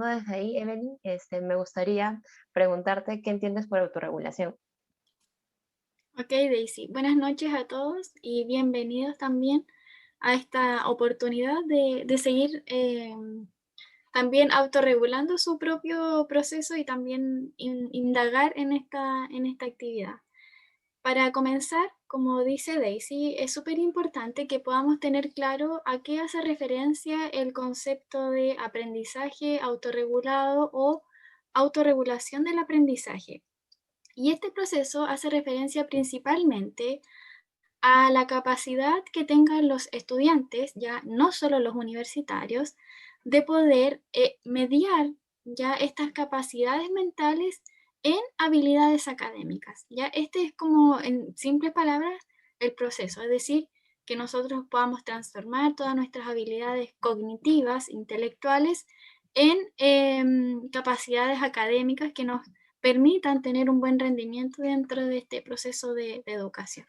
desde ahí, Evelyn, me gustaría preguntarte qué entiendes por autorregulación. Ok, Daisy. Buenas noches a todos y bienvenidos también a esta oportunidad de seguir también autorregulando su propio proceso y también indagar en esta actividad. Para comenzar, como dice Daisy, es súper importante que podamos tener claro a qué hace referencia el concepto de aprendizaje autorregulado o autorregulación del aprendizaje. Y este proceso hace referencia principalmente a la capacidad que tengan los estudiantes, ya no solo los universitarios, de poder mediar ya estas capacidades mentales en habilidades académicas. Ya este es como, en simples palabras, el proceso, es decir, que nosotros podamos transformar todas nuestras habilidades cognitivas, intelectuales, en capacidades académicas que nos permitan tener un buen rendimiento dentro de este proceso de educación.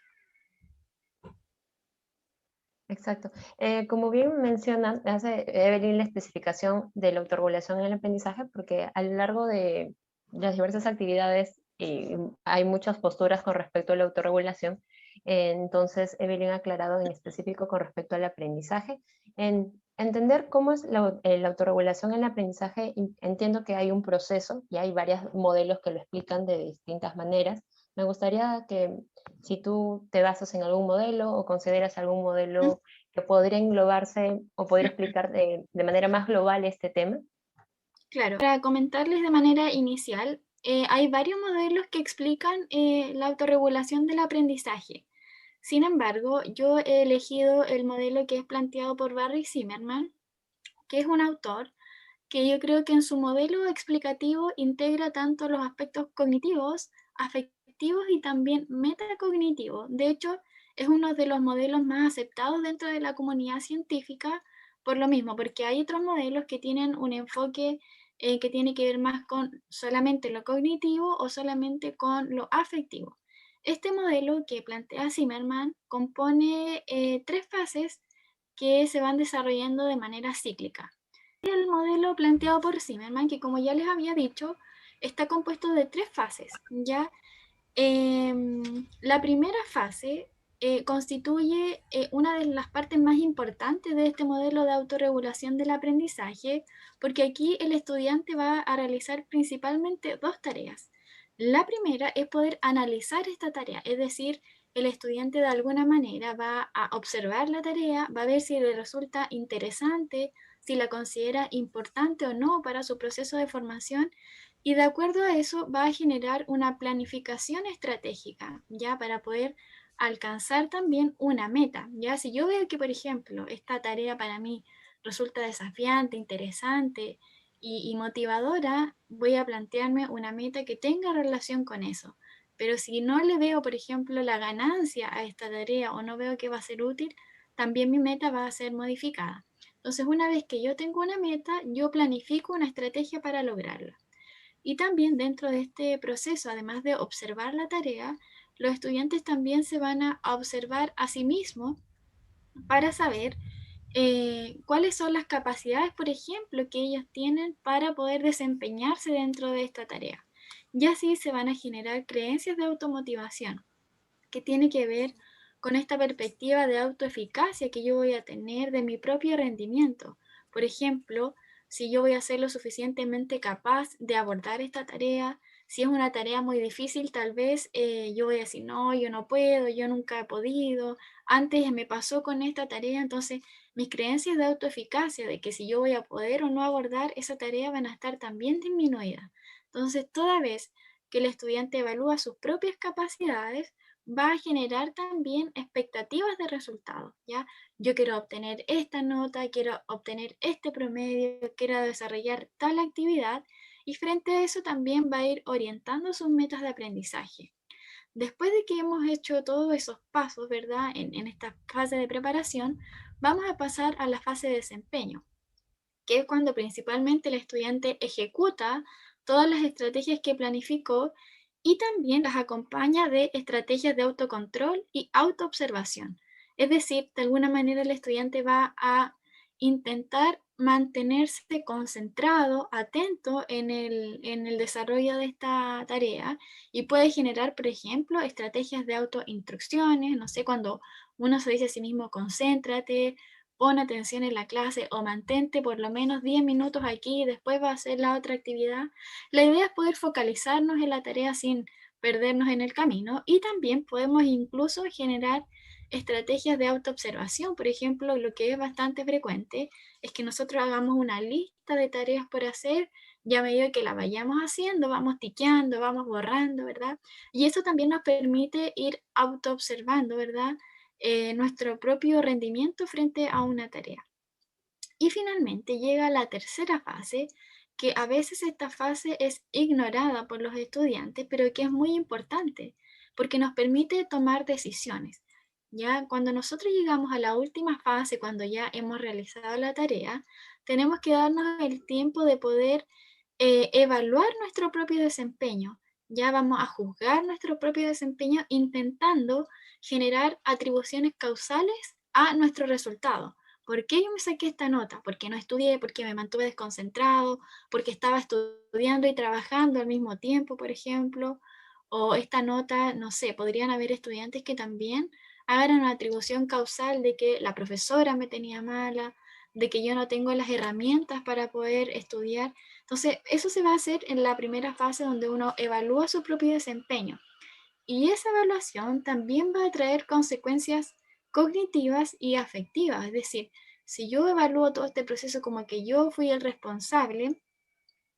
Exacto. Como bien mencionas, hace Evelyn la especificación de la autorregulación en el aprendizaje, porque a lo largo de las diversas actividades hay muchas posturas con respecto a la autorregulación. Entonces, Evelyn ha aclarado en específico con respecto al aprendizaje. En entender cómo es la autorregulación en el aprendizaje, entiendo que hay un proceso y hay varios modelos que lo explican de distintas maneras. Me gustaría que si tú te basas en algún modelo o consideras algún modelo que podría englobarse o podría explicar de manera más global este tema. Claro, para comentarles de manera inicial, hay varios modelos que explican la autorregulación del aprendizaje. Sin embargo, yo he elegido el modelo que es planteado por Barry Zimmerman, que es un autor que yo creo que en su modelo explicativo integra tanto los aspectos cognitivos, afectivos y también metacognitivos. De hecho, es uno de los modelos más aceptados dentro de la comunidad científica por lo mismo, porque hay otros modelos que tienen un enfoque que tiene que ver más con solamente lo cognitivo o solamente con lo afectivo. Este modelo que plantea Zimmerman compone tres fases que se van desarrollando de manera cíclica. El modelo planteado por Zimmerman, que como ya les había dicho, está compuesto de tres fases. ¿Ya? La primera fase constituye una de las partes más importantes de este modelo de autorregulación del aprendizaje, porque aquí el estudiante va a realizar principalmente dos tareas. La primera es poder analizar esta tarea, es decir, el estudiante de alguna manera va a observar la tarea, va a ver si le resulta interesante, si la considera importante o no para su proceso de formación y de acuerdo a eso va a generar una planificación estratégica, ya para poder alcanzar también una meta. Ya si yo veo que, por ejemplo, esta tarea para mí resulta desafiante, interesante y motivadora, voy a plantearme una meta que tenga relación con eso. Pero si no le veo, por ejemplo, la ganancia a esta tarea o no veo que va a ser útil, también mi meta va a ser modificada. Entonces, una vez que yo tengo una meta, yo planifico una estrategia para lograrla. Y también dentro de este proceso, además de observar la tarea, los estudiantes también se van a observar a sí mismos para saber cuáles son las capacidades, por ejemplo, que ellos tienen para poder desempeñarse dentro de esta tarea. Y así se van a generar creencias de automotivación, que tiene que ver con esta perspectiva de autoeficacia que yo voy a tener de mi propio rendimiento. Por ejemplo, si yo voy a ser lo suficientemente capaz de abordar esta tarea, si es una tarea muy difícil, tal vez yo voy a decir, no, yo no puedo, yo nunca he podido, antes me pasó con esta tarea, entonces mis creencias de autoeficacia, de que si yo voy a poder o no abordar esa tarea, van a estar también disminuidas. Entonces, toda vez que el estudiante evalúa sus propias capacidades, va a generar también expectativas de resultados, ¿ya? Yo quiero obtener esta nota, quiero obtener este promedio, quiero desarrollar tal actividad y frente a eso también va a ir orientando sus metas de aprendizaje. Después de que hemos hecho todos esos pasos, ¿verdad? En esta fase de preparación, vamos a pasar a la fase de desempeño, que es cuando principalmente el estudiante ejecuta todas las estrategias que planificó y también las acompaña de estrategias de autocontrol y autoobservación. Es decir, de alguna manera el estudiante va a intentar mantenerse concentrado, atento en el desarrollo de esta tarea y puede generar, por ejemplo, estrategias de autoinstrucciones, no sé, cuando uno se dice a sí mismo, concéntrate, pon atención en la clase o mantente por lo menos 10 minutos aquí y después va a hacer la otra actividad. La idea es poder focalizarnos en la tarea sin perdernos en el camino y también podemos incluso generar estrategias de autoobservación, por ejemplo, lo que es bastante frecuente es que nosotros hagamos una lista de tareas por hacer y a medida que la vayamos haciendo, vamos tiqueando, vamos borrando, ¿verdad? Y eso también nos permite ir autoobservando, ¿verdad? Nuestro propio rendimiento frente a una tarea. Y finalmente llega la tercera fase, que a veces esta fase es ignorada por los estudiantes, pero que es muy importante, porque nos permite tomar decisiones. Ya cuando nosotros llegamos a la última fase, cuando ya hemos realizado la tarea, tenemos que darnos el tiempo de poder evaluar nuestro propio desempeño. Ya vamos a juzgar nuestro propio desempeño intentando generar atribuciones causales a nuestro resultado. ¿Por qué yo me saqué esta nota? ¿Porque no estudié? ¿Porque me mantuve desconcentrado? ¿Porque estaba estudiando y trabajando al mismo tiempo, por ejemplo? O esta nota, no sé, podrían haber estudiantes que también hagan una atribución causal de que la profesora me tenía mala, de que yo no tengo las herramientas para poder estudiar. Entonces, eso se va a hacer en la primera fase donde uno evalúa su propio desempeño. Y esa evaluación también va a traer consecuencias cognitivas y afectivas. Es decir, si yo evalúo todo este proceso como que yo fui el responsable,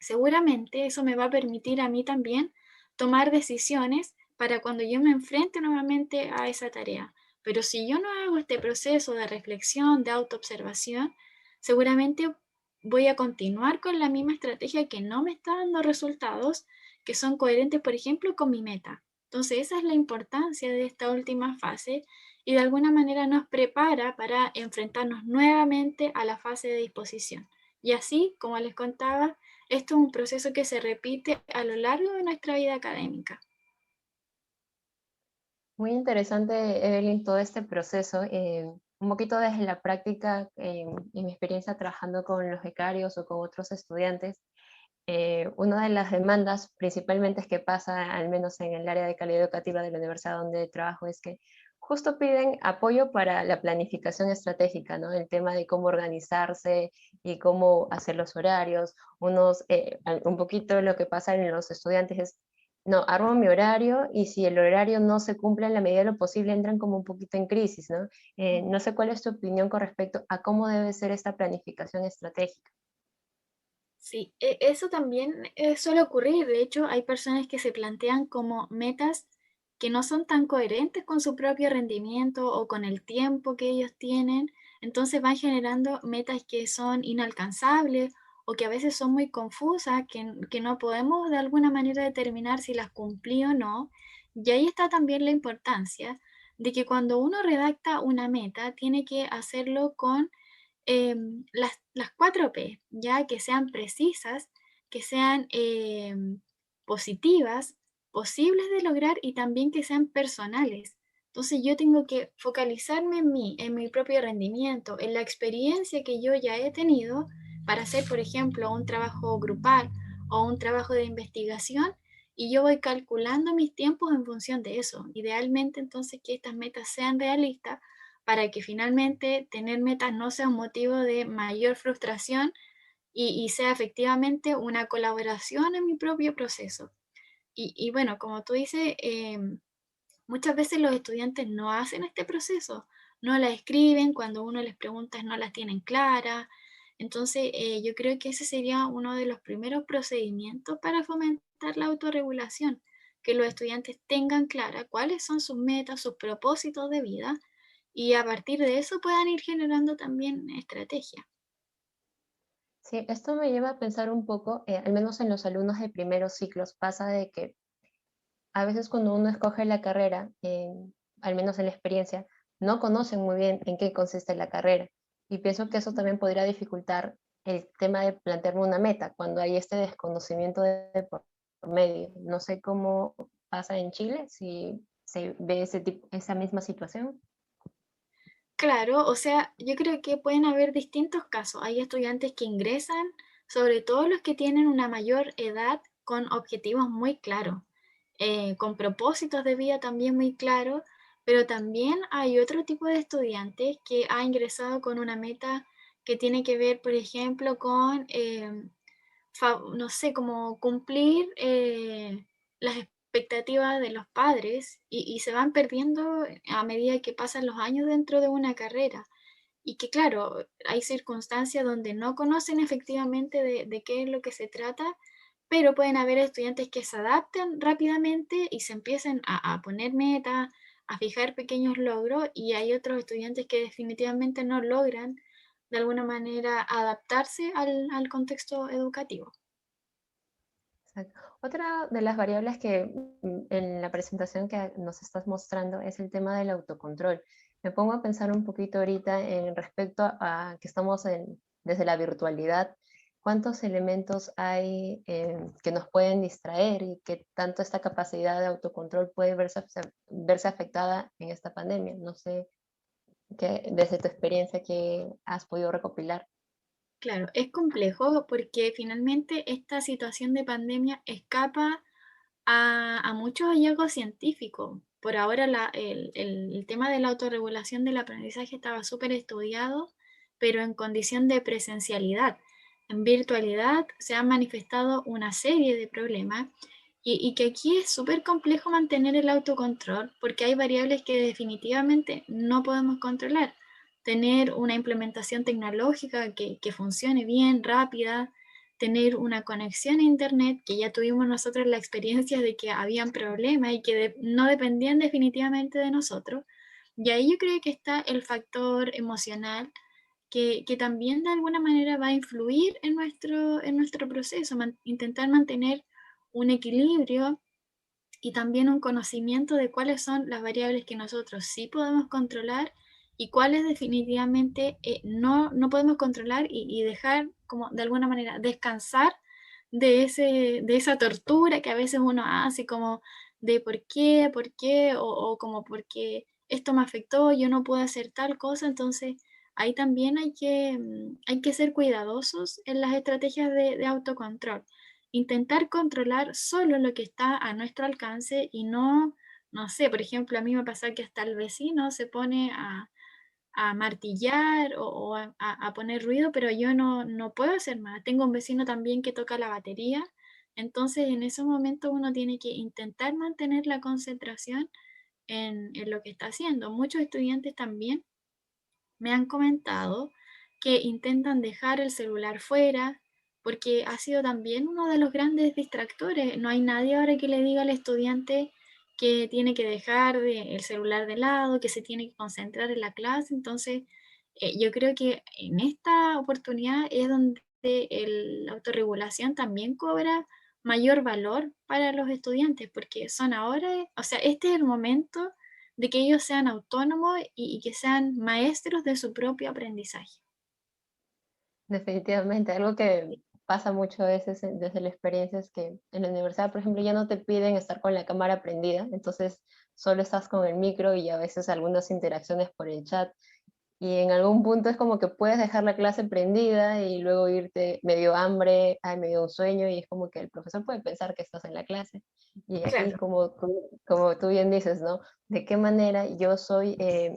seguramente eso me va a permitir a mí también tomar decisiones para cuando yo me enfrente nuevamente a esa tarea. Pero si yo no hago este proceso de reflexión, de autoobservación, seguramente voy a continuar con la misma estrategia que no me está dando resultados que son coherentes, por ejemplo, con mi meta. Entonces, esa es la importancia de esta última fase y de alguna manera nos prepara para enfrentarnos nuevamente a la fase de disposición. Y así, como les contaba, esto es un proceso que se repite a lo largo de nuestra vida académica. Muy interesante, Evelyn, todo este proceso. Un poquito desde la práctica, en mi experiencia trabajando con los becarios o con otros estudiantes, una de las demandas principalmente es que pasa, al menos en el área de calidad educativa de la universidad donde trabajo, es que justo piden apoyo para la planificación estratégica, ¿no? El tema de cómo organizarse y cómo hacer los horarios. Un poquito lo que pasa en los estudiantes es, no, armo mi horario y si el horario no se cumple en la medida de lo posible, entran como un poquito en crisis, ¿no? No sé cuál es tu opinión con respecto a cómo debe ser esta planificación estratégica. Sí, eso también suele ocurrir. De hecho, hay personas que se plantean como metas que no son tan coherentes con su propio rendimiento o con el tiempo que ellos tienen. Entonces van generando metas que son inalcanzables o que a veces son muy confusas, que no podemos de alguna manera determinar si las cumplí o no. Y ahí está también la importancia de que cuando uno redacta una meta, tiene que hacerlo con las 4 P, ya que sean precisas, que sean positivas, posibles de lograr y también que sean personales. Entonces yo tengo que focalizarme en mí, en mi propio rendimiento, en la experiencia que yo ya he tenido para hacer, por ejemplo, un trabajo grupal o un trabajo de investigación y yo voy calculando mis tiempos en función de eso. Idealmente entonces que estas metas sean realistas para que finalmente tener metas no sea un motivo de mayor frustración y sea efectivamente una colaboración en mi propio proceso. Y bueno, como tú dices, muchas veces los estudiantes no hacen este proceso, no la escriben, cuando uno les pregunta no las tienen claras. Entonces, yo creo que ese sería uno de los primeros procedimientos para fomentar la autorregulación, que los estudiantes tengan clara cuáles son sus metas, sus propósitos de vida y a partir de eso puedan ir generando también estrategias. Sí, esto me lleva a pensar un poco, al menos en los alumnos de primeros ciclos, pasa de que a veces cuando uno escoge la carrera, al menos en la experiencia, no conocen muy bien en qué consiste la carrera. Y pienso que eso también podría dificultar el tema de plantearme una meta cuando hay este desconocimiento de por medio. No sé cómo pasa en Chile, si se ve esa misma situación. Claro, o sea, yo creo que pueden haber distintos casos. Hay estudiantes que ingresan, sobre todo los que tienen una mayor edad, con objetivos muy claros, con propósitos de vida también muy claros, pero también hay otro tipo de estudiantes que ha ingresado con una meta que tiene que ver, por ejemplo, con no sé, como cumplir las expectativas de los padres y se van perdiendo a medida que pasan los años dentro de una carrera. Y que claro, hay circunstancias donde no conocen efectivamente de qué es lo que se trata, pero pueden haber estudiantes que se adapten rápidamente y se empiecen a poner metas, a fijar pequeños logros, y hay otros estudiantes que definitivamente no logran de alguna manera adaptarse al contexto educativo. Exacto. Otra de las variables que en la presentación que nos estás mostrando es el tema del autocontrol. Me pongo a pensar un poquito ahorita en respecto a que estamos desde la virtualidad, cuántos elementos hay que nos pueden distraer y que tanto esta capacidad de autocontrol puede verse afectada en esta pandemia. No sé, desde tu experiencia, que has podido recopilar. Claro, es complejo porque finalmente esta situación de pandemia escapa a muchos hallazgos científicos. Por ahora el tema de la autorregulación del aprendizaje estaba súper estudiado, pero en condición de presencialidad. En virtualidad se han manifestado una serie de problemas y que aquí es súper complejo mantener el autocontrol porque hay variables que definitivamente no podemos controlar. Tener una implementación tecnológica que funcione bien, rápida, tener una conexión a internet, que ya tuvimos nosotros la experiencia de que habían problemas y que no dependían definitivamente de nosotros. Y ahí yo creo que está el factor emocional que también de alguna manera va a influir en nuestro proceso, intentar mantener un equilibrio y también un conocimiento de cuáles son las variables que nosotros sí podemos controlar y cuáles definitivamente no podemos controlar y dejar como de alguna manera descansar de esa tortura que a veces uno hace como de por qué, o como porque esto me afectó, yo no puedo hacer tal cosa, entonces ahí también hay que ser cuidadosos en las estrategias de autocontrol, intentar controlar solo lo que está a nuestro alcance y no sé, por ejemplo, a mí me pasa que hasta el vecino se pone a martillar o a poner ruido, pero yo no puedo hacer más. Tengo un vecino también que toca la batería, entonces en esos momentos uno tiene que intentar mantener la concentración en lo que está haciendo. Muchos estudiantes también me han comentado que intentan dejar el celular fuera porque ha sido también uno de los grandes distractores. No hay nadie ahora que le diga al estudiante que tiene que dejar el celular de lado, que se tiene que concentrar en la clase. Entonces, yo creo que en esta oportunidad es donde la autorregulación también cobra mayor valor para los estudiantes, porque son ahora, o sea, este es el momento de que ellos sean autónomos y que sean maestros de su propio aprendizaje. Definitivamente, algo que pasa mucho a veces desde la experiencia es que en la universidad, por ejemplo, ya no te piden estar con la cámara prendida, entonces solo estás con el micro y a veces algunas interacciones por el chat. Y en algún punto es como que puedes dejar la clase prendida y luego irte medio hambre, ay, medio un sueño, y es como que el profesor puede pensar que estás en la clase. Y aquí, Claro. como tú bien dices, ¿no? ¿De qué manera yo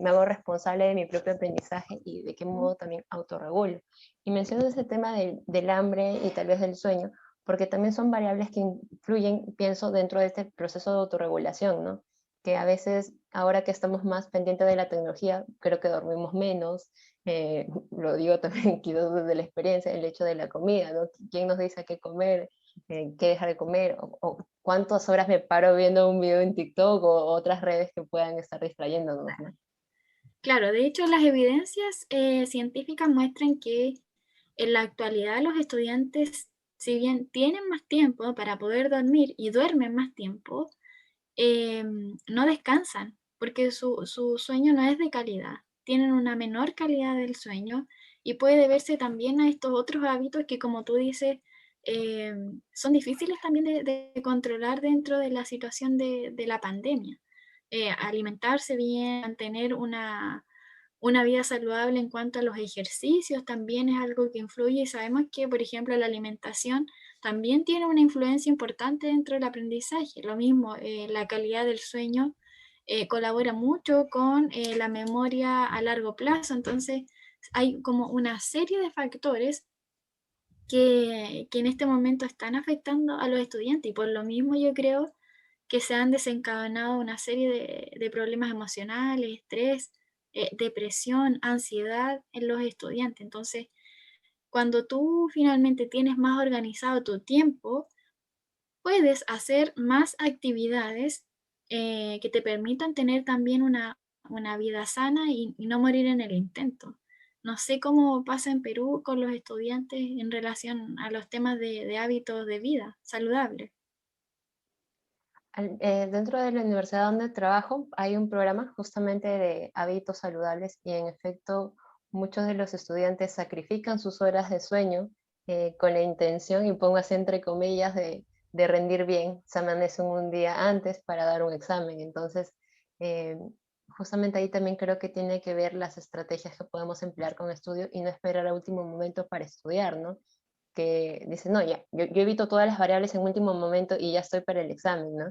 me hago responsable de mi propio aprendizaje y de qué modo también autorregulo? Y menciono ese tema del hambre y tal vez del sueño, porque también son variables que influyen, pienso, dentro de este proceso de autorregulación, ¿no? Que a veces, ahora que estamos más pendientes de la tecnología, creo que dormimos menos. Lo digo también quizás desde la experiencia, el hecho de la comida, ¿no? ¿Quién nos dice qué comer, qué dejar de comer? O cuántas horas me paro viendo un video en TikTok o otras redes que puedan estar distrayéndonos, ¿no? Claro, de hecho las evidencias científicas muestran que en la actualidad los estudiantes, si bien tienen más tiempo para poder dormir y duermen más tiempo, no descansan porque su sueño no es de calidad. Tienen una menor calidad del sueño y puede deberse también a estos otros hábitos que, como tú dices, son difíciles también de controlar dentro de la situación de la pandemia. Alimentarse bien, mantener una vida saludable en cuanto a los ejercicios también es algo que influye y sabemos que, por ejemplo, la alimentación también tiene una influencia importante dentro del aprendizaje. Lo mismo, la calidad del sueño colabora mucho con la memoria a largo plazo. Entonces, hay como una serie de factores que en este momento están afectando a los estudiantes y por lo mismo yo creo que se han desencadenado una serie de problemas emocionales, estrés, depresión, ansiedad en los estudiantes. Entonces, cuando tú finalmente tienes más organizado tu tiempo, puedes hacer más actividades que te permitan tener también una vida sana y no morir en el intento. No sé cómo pasa en Perú con los estudiantes en relación a los temas de hábitos de vida saludables. Dentro de la universidad donde trabajo hay un programa justamente de hábitos saludables y en efecto muchos de los estudiantes sacrifican sus horas de sueño con la intención, y pongo así entre comillas, de rendir bien. Se amanecen un día antes para dar un examen. Entonces, eh, justamente ahí también creo que tiene que ver las estrategias que podemos emplear con estudio y no esperar a último momento para estudiar, ¿no? Que dicen, no, ya, yo evito todas las variables en último momento y ya estoy para el examen, ¿no?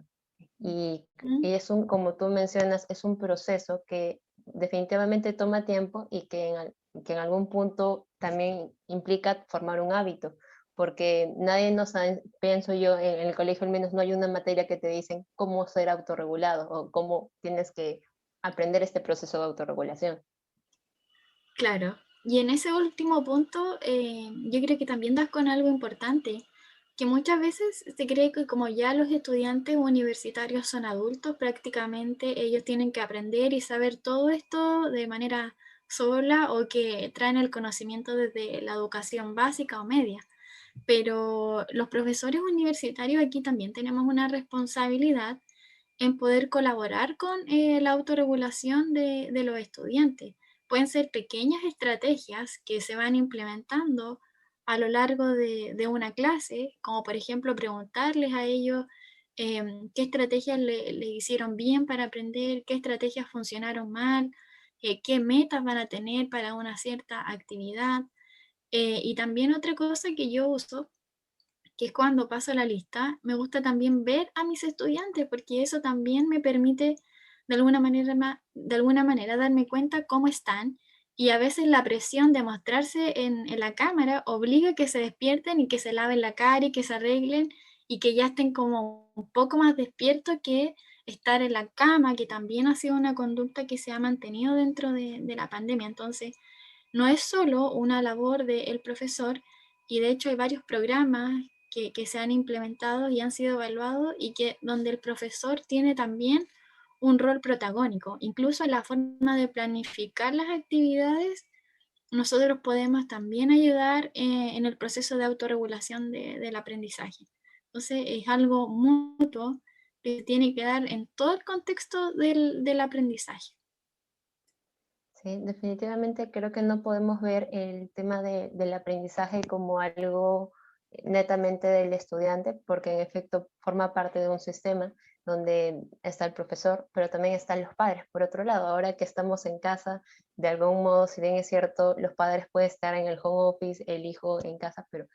Mm. Y es un, como tú mencionas, es un proceso que definitivamente toma tiempo y que en algún punto también implica formar un hábito, porque nadie nos ha, pienso yo, en el colegio al menos no hay una materia que te dicen cómo ser autorregulado o cómo tienes que aprender este proceso de autorregulación. Claro. Y en ese último punto, yo creo que también das con algo importante, que muchas veces se cree que como ya los estudiantes universitarios son adultos, prácticamente ellos tienen que aprender y saber todo esto de manera sola o que traen el conocimiento desde la educación básica o media. Pero los profesores universitarios aquí también tenemos una responsabilidad en poder colaborar con la autorregulación de los estudiantes. Pueden ser pequeñas estrategias que se van implementando a lo largo de una clase, como por ejemplo preguntarles a ellos qué estrategias le hicieron bien para aprender, qué estrategias funcionaron mal, qué metas van a tener para una cierta actividad. Y también otra cosa que yo uso que es cuando paso la lista, me gusta también ver a mis estudiantes, porque eso también me permite de alguna manera darme cuenta cómo están. Y a veces la presión de mostrarse en la cámara obliga a que se despierten y que se laven la cara y que se arreglen y que ya estén como un poco más despiertos que estar en la cama, que también ha sido una conducta que se ha mantenido dentro de la pandemia. Entonces, no es solo una labor del profesor y de hecho hay varios programas que se han implementado y han sido evaluados y que donde el profesor tiene también un rol protagónico. Incluso en la forma de planificar las actividades, nosotros podemos también ayudar en el proceso de autorregulación del aprendizaje. Entonces es algo mutuo que tiene que dar en todo el contexto del aprendizaje. Sí, definitivamente creo que no podemos ver el tema del aprendizaje como algo netamente del estudiante, porque en efecto forma parte de un sistema donde está el profesor, pero también están los padres. Por otro lado, ahora que estamos en casa, de algún modo, si bien es cierto, los padres pueden estar en el home office, el hijo en casa, pero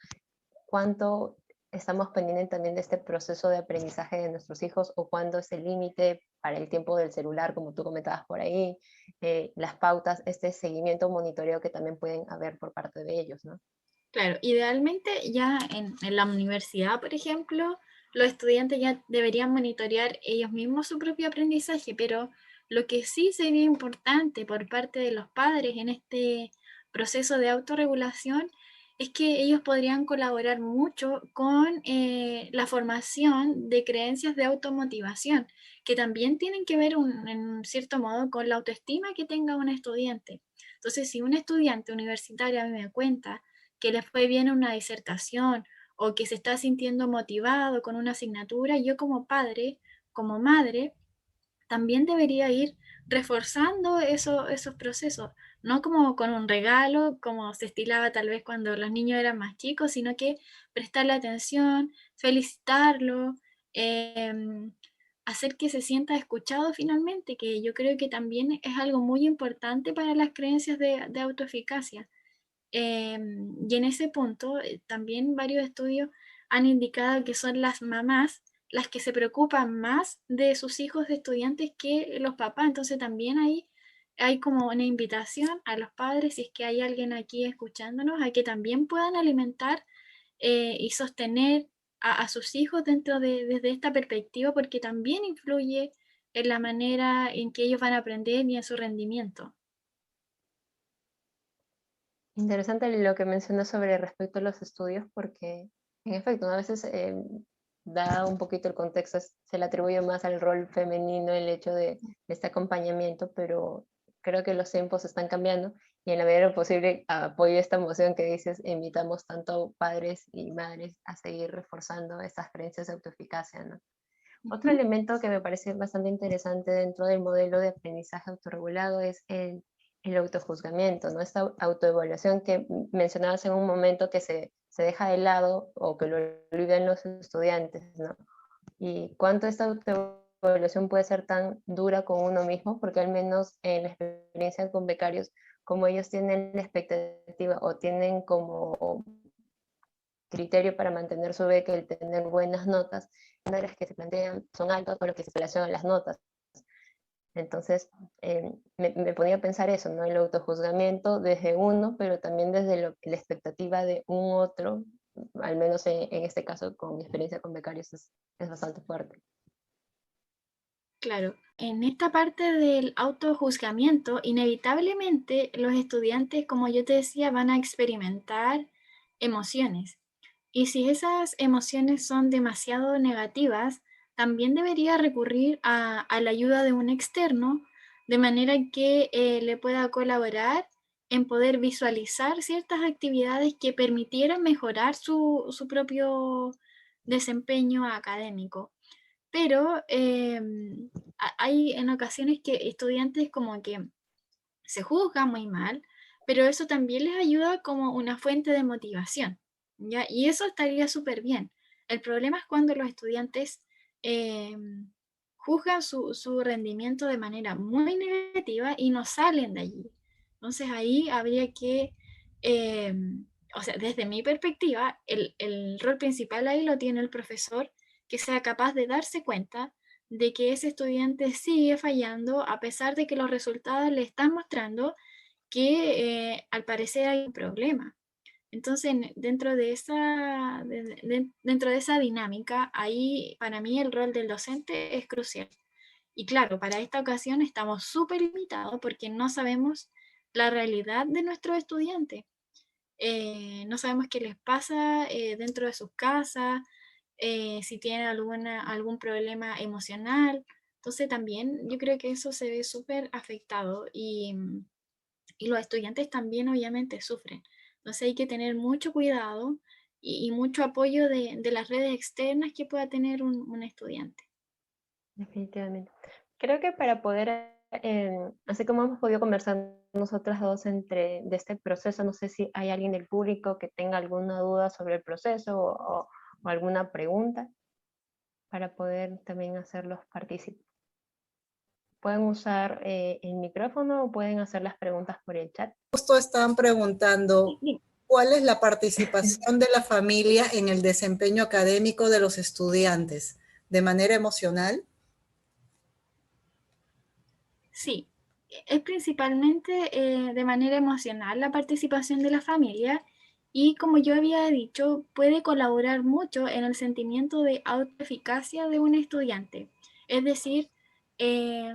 cuánto estamos pendientes también de este proceso de aprendizaje de nuestros hijos, o cuándo es el límite para el tiempo del celular, como tú comentabas por ahí, las pautas, este seguimiento, monitoreo que también pueden haber por parte de ellos, ¿no? Claro, idealmente ya en la universidad, por ejemplo, los estudiantes ya deberían monitorear ellos mismos su propio aprendizaje, pero lo que sí sería importante por parte de los padres en este proceso de autorregulación es que ellos podrían colaborar mucho con la formación de creencias de automotivación, que también tienen que ver en cierto modo con la autoestima que tenga un estudiante. Entonces, si un estudiante universitario a mí me cuenta, que le fue bien en una disertación o que se está sintiendo motivado con una asignatura, yo como padre, como madre, también debería ir reforzando esos procesos, no como con un regalo, como se estilaba tal vez cuando los niños eran más chicos, sino que prestarle atención, felicitarlo, em, hacer que se sienta escuchado finalmente, que yo creo que también es algo muy importante para las creencias de autoeficacia. Y en ese punto, también varios estudios han indicado que son las mamás las que se preocupan más de sus hijos de estudiantes que los papás. Entonces también ahí hay como una invitación a los padres, si es que hay alguien aquí escuchándonos, a que también puedan alimentar y sostener a sus hijos desde esta perspectiva, porque también influye en la manera en que ellos van a aprender y en su rendimiento. Interesante lo que mencionas sobre respecto a los estudios, porque en efecto, ¿no? A veces da un poquito el contexto, se le atribuye más al rol femenino el hecho de este acompañamiento, pero creo que los tiempos están cambiando y en la medida de lo posible apoyo esta moción que dices, invitamos tanto padres y madres a seguir reforzando estas creencias de autoeficacia, ¿no? Otro Ujú. elemento que me parece bastante interesante dentro del modelo de aprendizaje autorregulado es el autojuzgamiento, ¿no? Esta autoevaluación que mencionabas en un momento que se deja de lado o que lo olvidan los estudiantes, ¿no? Y cuánto esta autoevaluación puede ser tan dura con uno mismo, porque al menos en la experiencia con becarios, como ellos tienen la expectativa o tienen como criterio para mantener su beca el tener buenas notas, una de las que se plantean son altas o lo que se relaciona a las notas. Entonces, me ponía a pensar eso, ¿no? El autojuzgamiento desde uno, pero también desde la expectativa de un otro, al menos en este caso con mi experiencia con becarios es bastante fuerte. Claro, en esta parte del autojuzgamiento, inevitablemente los estudiantes, como yo te decía, van a experimentar emociones. Y si esas emociones son demasiado negativas, también debería recurrir a la ayuda de un externo, de manera que le pueda colaborar en poder visualizar ciertas actividades que permitieran mejorar su propio desempeño académico. Pero hay en ocasiones que estudiantes como que se juzgan muy mal, pero eso también les ayuda como una fuente de motivación, ¿ya? Y eso estaría súper bien. El problema es cuando los estudiantes juzgan su rendimiento de manera muy negativa y no salen de allí. Entonces ahí habría que, o sea, desde mi perspectiva, el rol principal ahí lo tiene el profesor, que sea capaz de darse cuenta de que ese estudiante sigue fallando a pesar de que los resultados le están mostrando que al parecer hay un problema. Entonces, dentro de esa dinámica, ahí para mí el rol del docente es crucial. Y claro, para esta ocasión estamos súper limitados porque no sabemos la realidad de nuestros estudiantes. No sabemos qué les pasa dentro de sus casas, si tienen algún problema emocional. Entonces también yo creo que eso se ve súper afectado y los estudiantes también obviamente sufren. Entonces hay que tener mucho cuidado y mucho apoyo de las redes externas que pueda tener un estudiante. Definitivamente. Creo que para poder, así como hemos podido conversar nosotras dos de este proceso, no sé si hay alguien del público que tenga alguna duda sobre el proceso o alguna pregunta para poder también hacerlos partícipes. Pueden usar el micrófono o pueden hacer las preguntas por el chat. Justo están preguntando Sí, cuál es la participación de la familia en el desempeño académico de los estudiantes, de manera emocional. sí, es principalmente de manera emocional la participación de la familia y como yo había dicho, puede colaborar mucho en el sentimiento de autoeficacia de un estudiante. Es decir, eh,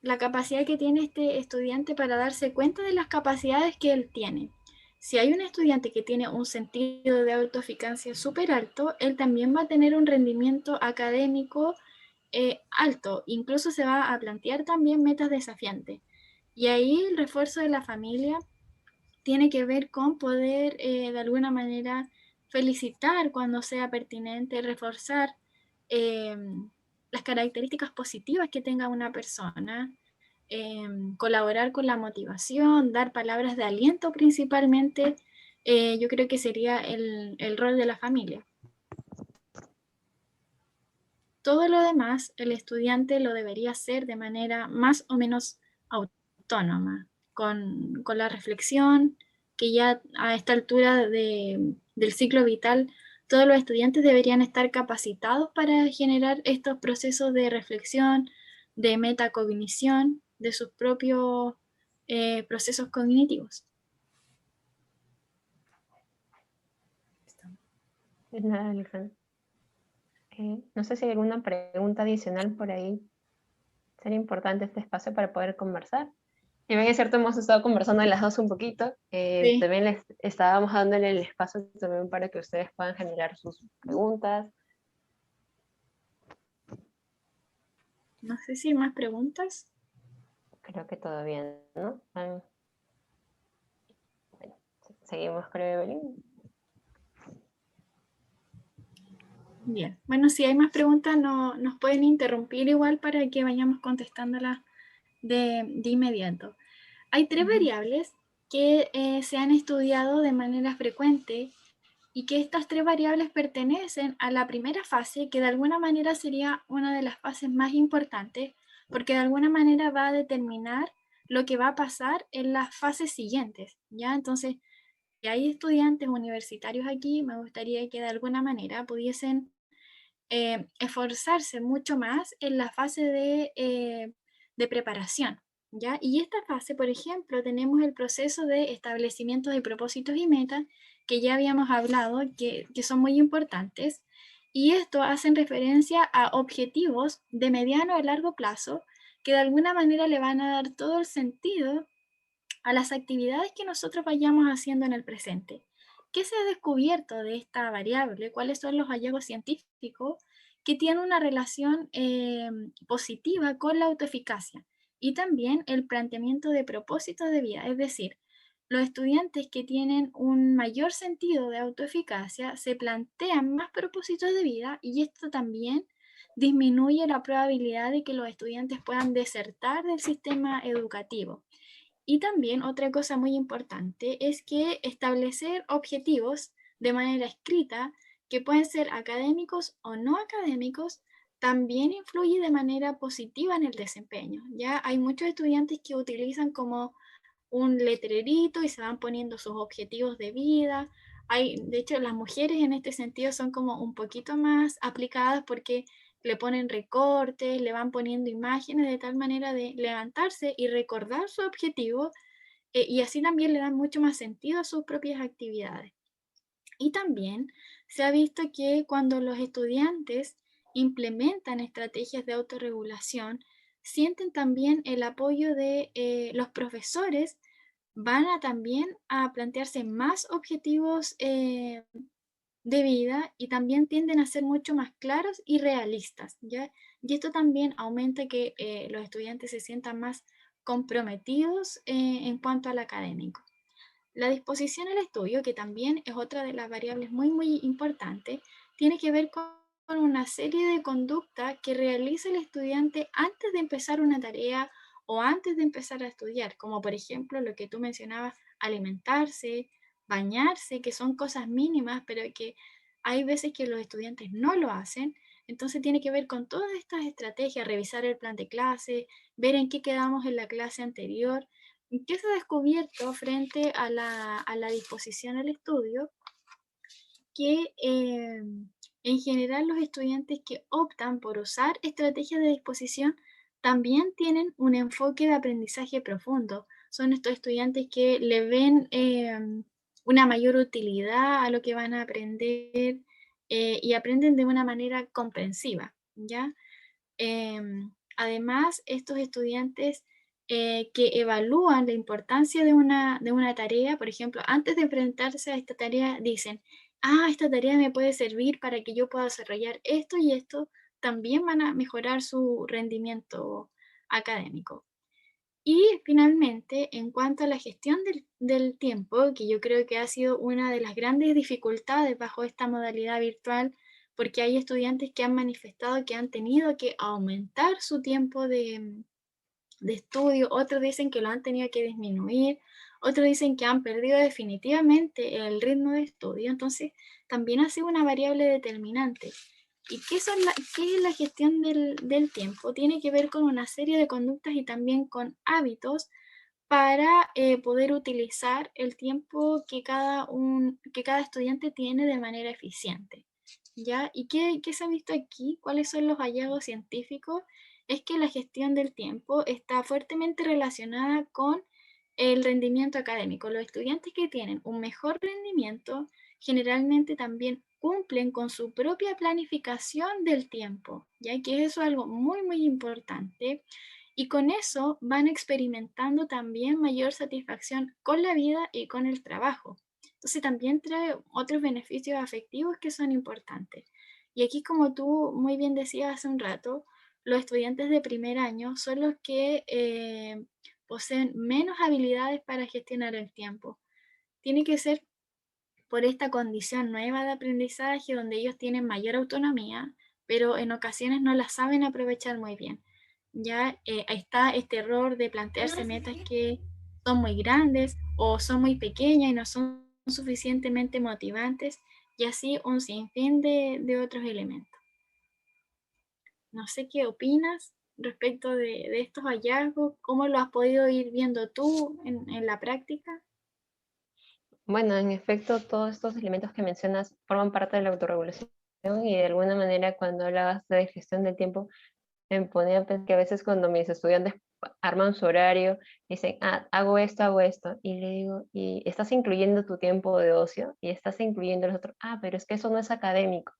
la capacidad que tiene este estudiante para darse cuenta de las capacidades que él tiene. Si hay un estudiante que tiene un sentido de autoeficacia súper alto, él también va a tener un rendimiento académico alto, incluso se va a plantear también metas desafiantes. Y ahí el refuerzo de la familia tiene que ver con poder de alguna manera felicitar cuando sea pertinente, reforzar eh, las características positivas que tenga una persona, colaborar con la motivación, dar palabras de aliento principalmente, yo creo que sería el rol de la familia. Todo lo demás, el estudiante lo debería hacer de manera más o menos autónoma, con la reflexión, que ya a esta altura del ciclo vital, todos los estudiantes deberían estar capacitados para generar estos procesos de reflexión, de metacognición, de sus propios procesos cognitivos. De nada, Alexandra. No sé si hay alguna pregunta adicional por ahí. Sería importante este espacio para poder conversar. Y bien es cierto, hemos estado conversando de las dos un poquito. Sí. También les estábamos dándole el espacio también para que ustedes puedan generar sus preguntas. No sé si hay más preguntas. Creo que todo bien, ¿no? Bueno, seguimos con Evelyn. Bien, bueno, si hay más preguntas nos pueden interrumpir igual para que vayamos contestándolas de inmediato. Hay tres variables que se han estudiado de manera frecuente y que estas tres variables pertenecen a la primera fase, que de alguna manera sería una de las fases más importantes, porque de alguna manera va a determinar lo que va a pasar en las fases siguientes, ¿ya? Entonces, si hay estudiantes universitarios aquí, me gustaría que de alguna manera pudiesen esforzarse mucho más en la fase de preparación, ¿ya? Y esta fase, por ejemplo, tenemos el proceso de establecimiento de propósitos y metas, que ya habíamos hablado, que son muy importantes, y esto hacen referencia a objetivos de mediano a largo plazo, que de alguna manera le van a dar todo el sentido a las actividades que nosotros vayamos haciendo en el presente. ¿Qué se ha descubierto de esta variable? ¿Cuáles son los hallazgos científicos que tienen una relación positiva con la autoeficacia? Y también el planteamiento de propósitos de vida, es decir, los estudiantes que tienen un mayor sentido de autoeficacia se plantean más propósitos de vida, y esto también disminuye la probabilidad de que los estudiantes puedan desertar del sistema educativo. Y también otra cosa muy importante es que establecer objetivos de manera escrita, que pueden ser académicos o no académicos, también influye de manera positiva en el desempeño. Ya hay muchos estudiantes que utilizan como un letrerito y se van poniendo sus objetivos de vida. De hecho, las mujeres en este sentido son como un poquito más aplicadas porque le ponen recortes, le van poniendo imágenes de tal manera de levantarse y recordar su objetivo, y así también le dan mucho más sentido a sus propias actividades. Y también se ha visto que cuando los estudiantes implementan estrategias de autorregulación, sienten también el apoyo de los profesores, van a también a plantearse más objetivos de vida, y también tienden a ser mucho más claros y realistas, ¿ya? Y esto también aumenta que los estudiantes se sientan más comprometidos en cuanto al académico. La disposición al estudio, que también es otra de las variables muy, muy importantes, tiene que ver con una serie de conductas que realiza el estudiante antes de empezar una tarea o antes de empezar a estudiar, como por ejemplo lo que tú mencionabas, alimentarse, bañarse, que son cosas mínimas, pero que hay veces que los estudiantes no lo hacen. Entonces tiene que ver con todas estas estrategias, revisar el plan de clase, ver en qué quedamos en la clase anterior. ¿Qué se ha descubierto frente a la disposición al estudio? Que en general los estudiantes que optan por usar estrategias de disposición también tienen un enfoque de aprendizaje profundo. Son estos estudiantes que le ven una mayor utilidad a lo que van a aprender, y aprenden de una manera comprensiva, ¿ya? Además, estos estudiantes que evalúan la importancia de una tarea, por ejemplo, antes de enfrentarse a esta tarea, dicen, esta tarea me puede servir para que yo pueda desarrollar esto y esto, también van a mejorar su rendimiento académico. Y finalmente, en cuanto a la gestión del tiempo, que yo creo que ha sido una de las grandes dificultades bajo esta modalidad virtual, porque hay estudiantes que han manifestado que han tenido que aumentar su tiempo de estudio, otros dicen que lo han tenido que disminuir, otros dicen que han perdido definitivamente el ritmo de estudio. Entonces, también ha sido una variable determinante. ¿Y qué es la gestión del tiempo? Tiene que ver con una serie de conductas y también con hábitos para poder utilizar el tiempo que cada estudiante tiene de manera eficiente. ¿Ya? ¿Y qué se ha visto aquí? ¿Cuáles son los hallazgos científicos? Es que la gestión del tiempo está fuertemente relacionada con el rendimiento académico. Los estudiantes que tienen un mejor rendimiento generalmente también cumplen con su propia planificación del tiempo, ya que eso es algo muy importante. Y con eso van experimentando también mayor satisfacción con la vida y con el trabajo. Entonces también trae otros beneficios afectivos que son importantes. Y aquí, como tú muy bien decías hace un rato, los estudiantes de primer año son los que poseen menos habilidades para gestionar el tiempo. Tiene que ser por esta condición nueva de aprendizaje donde ellos tienen mayor autonomía, pero en ocasiones no la saben aprovechar muy bien. Ya está este error de plantearse metas que son muy grandes o son muy pequeñas y no son suficientemente motivantes, y así un sinfín de otros elementos. No sé qué opinas respecto de estos hallazgos, cómo lo has podido ir viendo tú en la práctica. Bueno, en efecto, todos estos elementos que mencionas forman parte de la autorregulación y de alguna manera cuando hablabas de gestión del tiempo, me ponía a pensar que a veces cuando mis estudiantes arman su horario, dicen, ah, hago esto, y le digo, ¿y estás incluyendo tu tiempo de ocio? Y estás incluyendo los otros, ah, pero es que eso no es académico.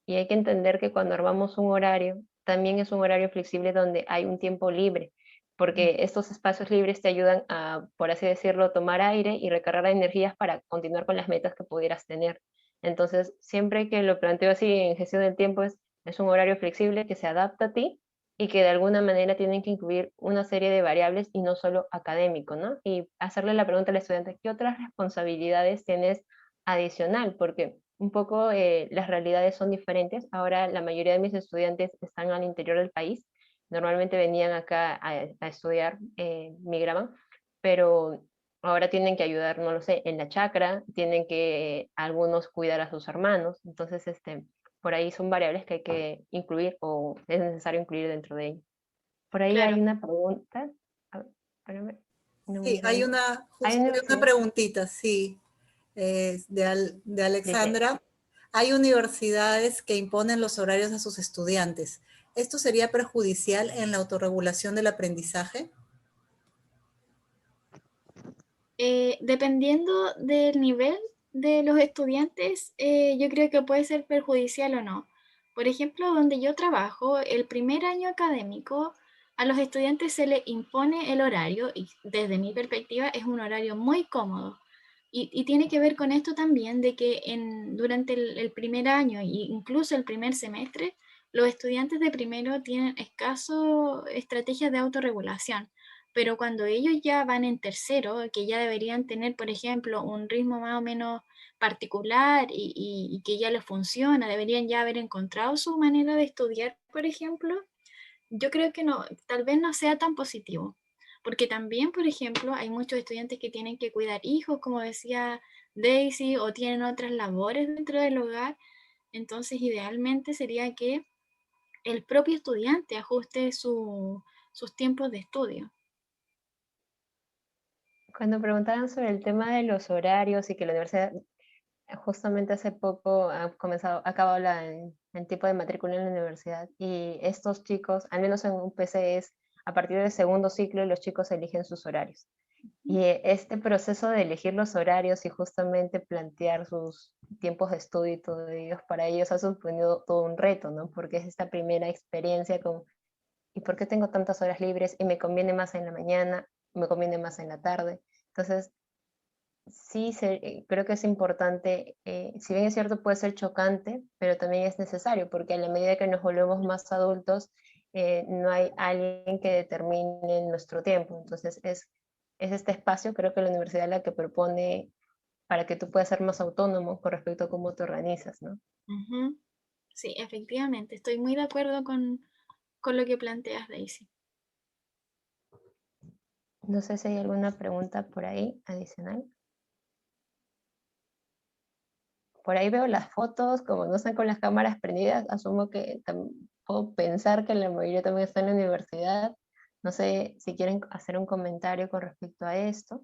Y hay que entender que cuando armamos un horario, también es un horario flexible donde hay un tiempo libre, porque estos espacios libres te ayudan a, por así decirlo, tomar aire y recargar energías para continuar con las metas que pudieras tener. Entonces, siempre que lo planteo así en gestión del tiempo, es un horario flexible que se adapta a ti y que de alguna manera tienen que incluir una serie de variables y no solo académico, ¿no? Y hacerle la pregunta al estudiante, ¿qué otras responsabilidades tienes adicional? Porque un poco las realidades son diferentes. Ahora la mayoría de mis estudiantes están al interior del país. Normalmente venían acá a estudiar, migraban, pero ahora tienen que ayudar, no lo sé, en la chacra, tienen que algunos cuidar a sus hermanos. Entonces, por ahí son variables que hay que incluir o es necesario incluir dentro de ello. Por ahí Claro. hay una pregunta. A ver, espérame, no Sí, me sale. Hay justo hay una universidad. preguntita, sí, de Dice, Alexandra. Hay universidades que imponen los horarios a sus estudiantes. ¿Esto sería perjudicial en la autorregulación del aprendizaje? Dependiendo del nivel de los estudiantes, yo creo que puede ser perjudicial o no. Por ejemplo, donde yo trabajo, el primer año académico, a los estudiantes se les impone el horario y desde mi perspectiva es un horario muy cómodo. Y tiene que ver con esto también de que durante el primer año e incluso el primer semestre, los estudiantes de primero tienen escaso estrategias de autorregulación, pero cuando ellos ya van en tercero, que ya deberían tener, por ejemplo, un ritmo más o menos particular y que ya les funciona, deberían ya haber encontrado su manera de estudiar, por ejemplo, yo creo que no, tal vez no sea tan positivo, porque también, por ejemplo, hay muchos estudiantes que tienen que cuidar hijos, como decía Daisy, o tienen otras labores dentro del hogar, entonces idealmente sería que el propio estudiante ajuste sus tiempos de estudio. cuando preguntaban sobre el tema de los horarios y que la universidad justamente hace poco ha acabado el tipo de matrícula en la universidad y estos chicos, al menos en un PC es a partir del segundo ciclo los chicos eligen sus horarios. Y este proceso de elegir los horarios y justamente plantear sus tiempos de estudio y todo ellos, para ellos ha suponido todo un reto, ¿no? Porque es esta primera experiencia con, ¿y por qué tengo tantas horas libres? Y me conviene más en la mañana, me conviene más en la tarde. Entonces, sí, creo que es importante, si bien es cierto puede ser chocante, pero también es necesario, porque a la medida que nos volvemos más adultos, no hay alguien que determine nuestro tiempo. Entonces es este espacio, creo que la universidad la que propone para que tú puedas ser más autónomo con respecto a cómo te organizas, ¿no? Ujú. Sí, efectivamente, estoy muy de acuerdo con lo que planteas, Daisy. No sé si hay alguna pregunta por ahí adicional. por ahí veo las fotos, como no están con las cámaras prendidas, asumo que puedo pensar que la mayoría también está en la universidad. No sé si quieren hacer un comentario con respecto a esto.